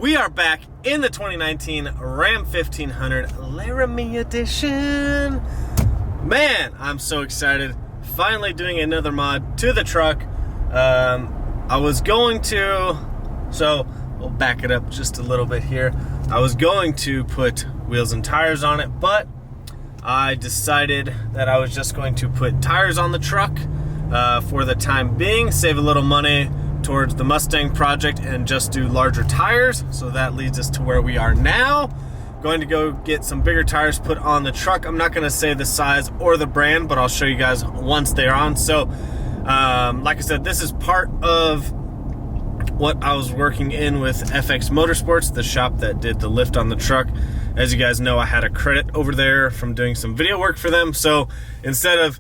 We are back in the 2019 Ram 1500 Laramie Edition. Man, I'm so excited. Finally doing another mod to the truck. I was going to, so we'll back it up just a little bit here. I was going to put wheels and tires on it, but I decided that I was just going to put tires on the truck for the time being, save a little money towards the Mustang project and just do larger tires. So that leads us to where we are now. Going to go get some bigger tires put on the truck. I'm not going to say the size or the brand, but I'll show you guys once they're on. So like I said, this is part of what I was working in with FX Motorsports, the shop that did the lift on the truck. As you guys know, I had a credit over there from doing some video work for them. So instead of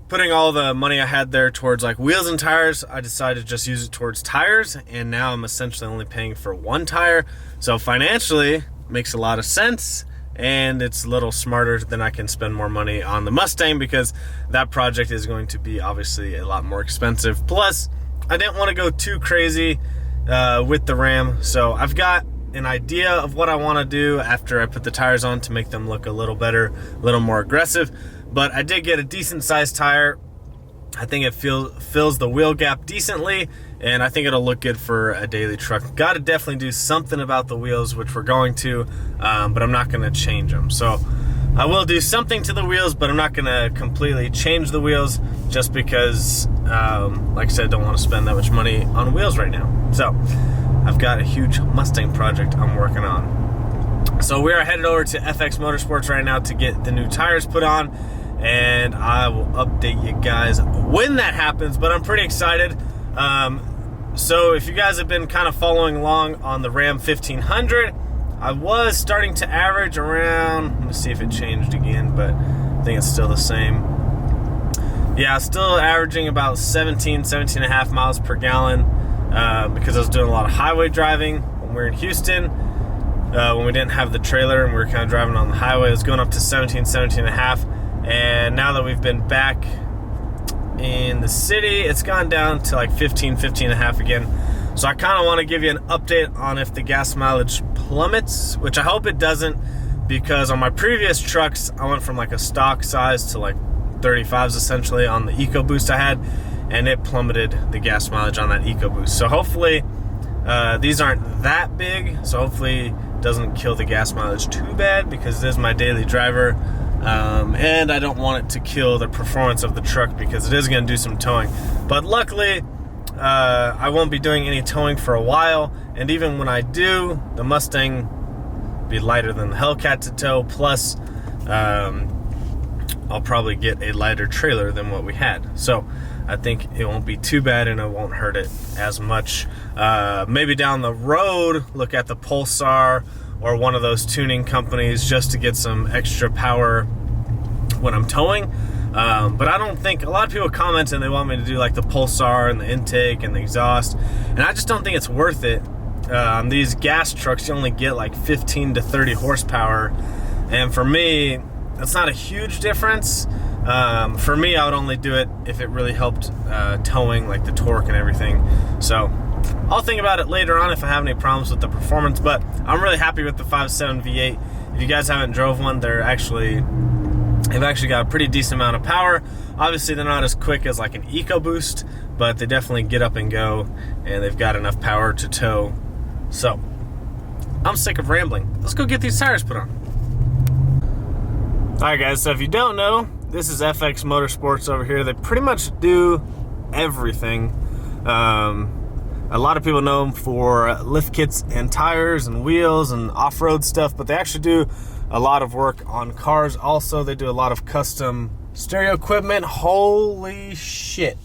putting all the money I had there towards like wheels and tires, I decided to just use it towards tires, and now I'm essentially only paying for one tire. So financially, makes a lot of sense, and it's a little smarter than I can spend more money on the Mustang, because that project is going to be obviously a lot more expensive. Plus, I didn't want to go too crazy with the Ram, so I've got an idea of what I want to do after I put the tires on to make them look a little better, a little more aggressive. But I did get a decent sized tire. I think it fills the wheel gap decently, and I think it'll look good for a daily truck. Got to definitely do something about the wheels, which we're going to, but I'm not going to change them. So I will do something to the wheels, but I'm not going to completely change the wheels, just because, like I said, I don't want to spend that much money on wheels right now. So I've got a huge Mustang project I'm working on. So we are headed over to FX Motorsports right now to get the new tires put on, and I will update you guys when that happens, but I'm pretty excited. So if you guys have been kind of following along on the Ram 1500, I was starting to average around, let me see if it changed again, but I think it's still the same. Yeah, still averaging about 17 and a half miles per gallon, because I was doing a lot of highway driving when we were in Houston. When we didn't have the trailer and we were kind of driving on the highway, it was going up to 17 and a half. And now that we've been back in the city, it's gone down to like 15 and a half again. So I kind of want to give you an update on if the gas mileage plummets, which I hope it doesn't, because on my previous trucks, I went from like a stock size to like 35s essentially on the EcoBoost I had, and it plummeted the gas mileage on that EcoBoost. So hopefully these aren't that big, so hopefully it doesn't kill the gas mileage too bad, because it is my daily driver. And I don't want it to kill the performance of the truck, because it is going to do some towing. But luckily, I won't be doing any towing for a while, and even when I do, the Mustang will be lighter than the Hellcat to tow, plus I'll probably get a lighter trailer than what we had. So I think it won't be too bad, and it won't hurt it as much. Maybe down the road, look at the Pulsar or one of those tuning companies just to get some extra power when I'm towing. But I don't think, a lot of people comment and they want me to do like the Pulsar and the intake and the exhaust, and I just don't think it's worth it. These gas trucks, you only get like 15 to 30 horsepower, and for me, that's not a huge difference. For me, I would only do it if it really helped towing, like the torque and everything. So I'll think about it later on if I have any problems with the performance, but I'm really happy with the 5.7 V8. If you guys haven't drove one, they've actually got a pretty decent amount of power. Obviously, they're not as quick as like an EcoBoost, but they definitely get up and go, and they've got enough power to tow. So I'm sick of rambling. Let's go get these tires put on. Alright guys, so if you don't know, this is FX Motorsports over here. They pretty much do everything. A lot of people know them for lift kits and tires and wheels and off-road stuff, but they actually do a lot of work on cars. Also, they do a lot of custom stereo equipment. Holy shit.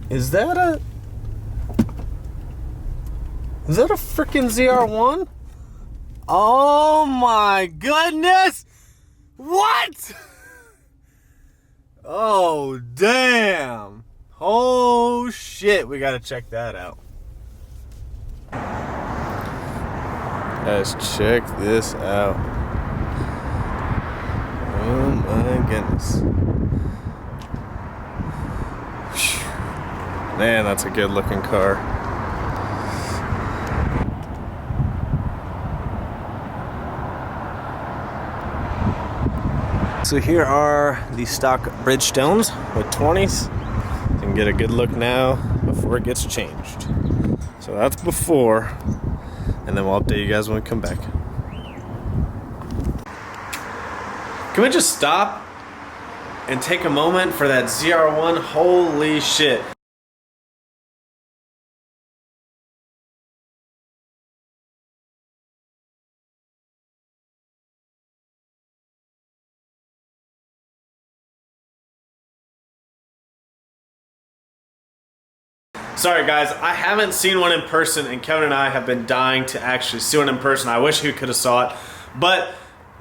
Is that a freaking ZR1? Oh my goodness! What? Oh damn! Oh shit! We gotta check that out. Guys, check this out. Oh my goodness! Man, that's a good looking car. So here are the stock Bridgestones with 20s. You can get a good look now before it gets changed. So that's before, and then we'll update you guys when we come back. Can we just stop and take a moment for that ZR1? Holy shit. Sorry guys, I haven't seen one in person, and Kevin and I have been dying to actually see one in person. I wish we could have saw it, but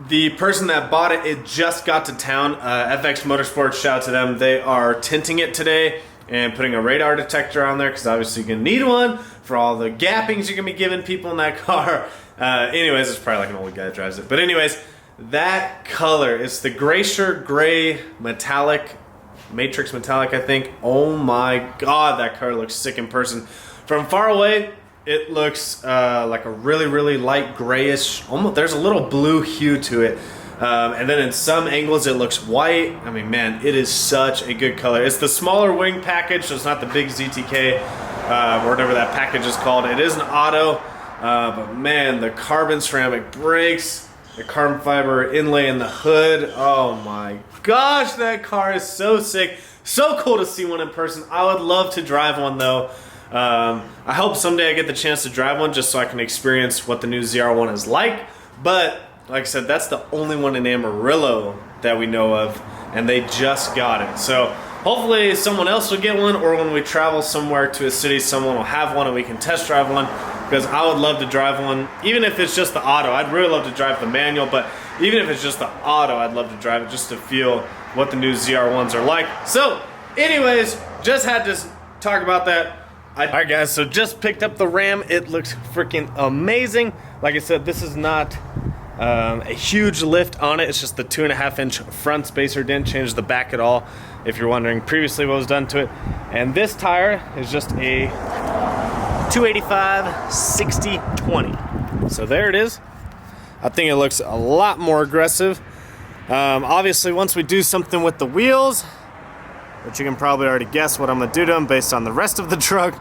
the person that bought it, it just got to town. FX Motorsports, shout out to them. They are tinting it today and putting a radar detector on there, because obviously you're gonna need one for all the gappings you're gonna be giving people in that car. Anyways, it's probably like an old guy that drives it. But anyways, that color, it's the Glacier Gray Metallic, Matrix Metallic, I think. Oh my god, that car looks sick in person. From far away, it looks like a really light grayish, almost, there's a little blue hue to it. And then in some angles it looks white. I mean, man, it is such a good color. It's the smaller wing package, so it's not the big ZTK or whatever that package is called. It is an auto, but man, the carbon ceramic brakes, the carbon fiber inlay in the hood. Oh my gosh, that car is so sick. So cool to see one in person. I would love to drive one though. I hope someday I get the chance to drive one just so I can experience what the new ZR1 is like. But like I said, that's the only one in Amarillo that we know of, and they just got it. So hopefully someone else will get one, or when we travel somewhere to a city, someone will have one and we can test drive one, because I would love to drive one, even if it's just the auto. I'd really love to drive the manual, but even if it's just the auto, I'd love to drive it just to feel what the new ZR1s are like. So anyways, just had to talk about that. Alright guys, so just picked up the Ram. It looks freaking amazing. Like I said, this is not a huge lift on it. It's just the 2.5-inch front spacer. Didn't change the back at all, if you're wondering previously what was done to it. And this tire is just a 285/60/20. So there it is. I think it looks a lot more aggressive. Obviously, once we do something with the wheels, which you can probably already guess what I'm gonna do to them based on the rest of the truck,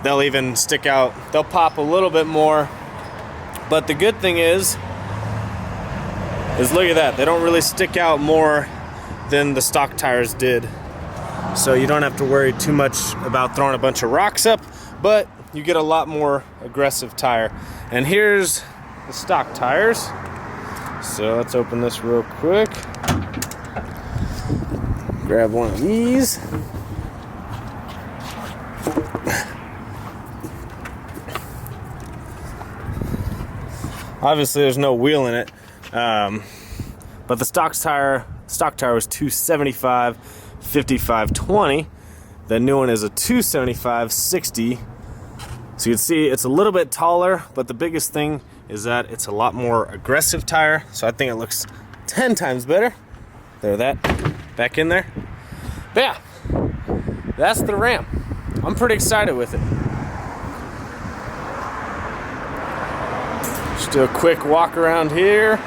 they'll even stick out. They'll pop a little bit more. But the good thing is look at that. They don't really stick out more than the stock tires did. So you don't have to worry too much about throwing a bunch of rocks up, but you get a lot more aggressive tire. And here's the stock tires. So let's open this real quick. Grab one of these. Obviously there's no wheel in it, but the stock tire was 275/55/20. The new one is a 275/60. So you can see it's a little bit taller, but the biggest thing is that it's a lot more aggressive tire. So I think it looks 10 times better. Throw that back in there. But yeah, that's the Ram. I'm pretty excited with it. Just do a quick walk around here.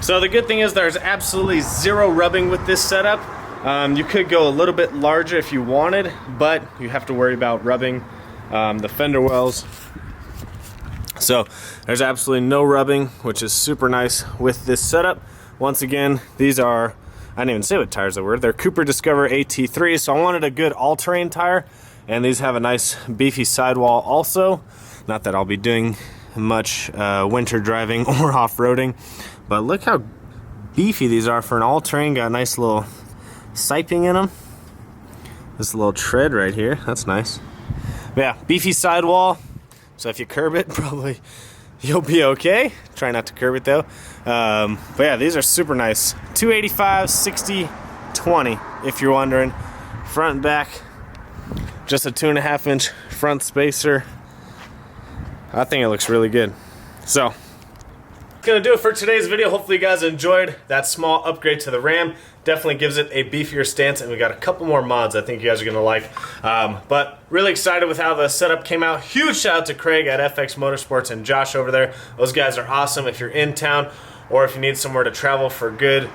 So the good thing is there's absolutely zero rubbing with this setup. You could go a little bit larger if you wanted, but you have to worry about rubbing the fender wells. So there's absolutely no rubbing, which is super nice with this setup. Once again, these are, I didn't even say what tires they were. They're Cooper Discover AT3, so I wanted a good all-terrain tire, and these have a nice beefy sidewall also. Not that I'll be doing much winter driving or off-roading, but look how beefy these are for an all-terrain. Got a nice little siping in them. This little tread right here, that's nice. But yeah, beefy sidewall. So if you curb it, probably you'll be okay. Try not to curb it though. But yeah, these are super nice. 285/60/20, if you're wondering. Front and back, just a 2.5-inch front spacer. I think it looks really good. So Gonna do it for today's video. Hopefully you guys enjoyed that small upgrade to the Ram. Definitely gives it a beefier stance, and we got a couple more mods I think you guys are gonna like. But really excited with how the setup came out. Huge shout out to Craig at FX Motorsports and Josh over there. Those guys are awesome. If you're in town or if you need somewhere to travel for a good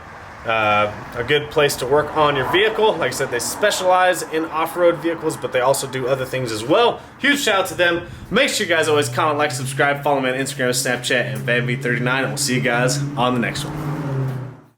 place to work on your vehicle. Like I said, they specialize in off-road vehicles, but they also do other things as well. Huge shout out to them. Make sure you guys always comment, like, subscribe, follow me on Instagram, Snapchat, and VanV39, and we'll see you guys on the next one.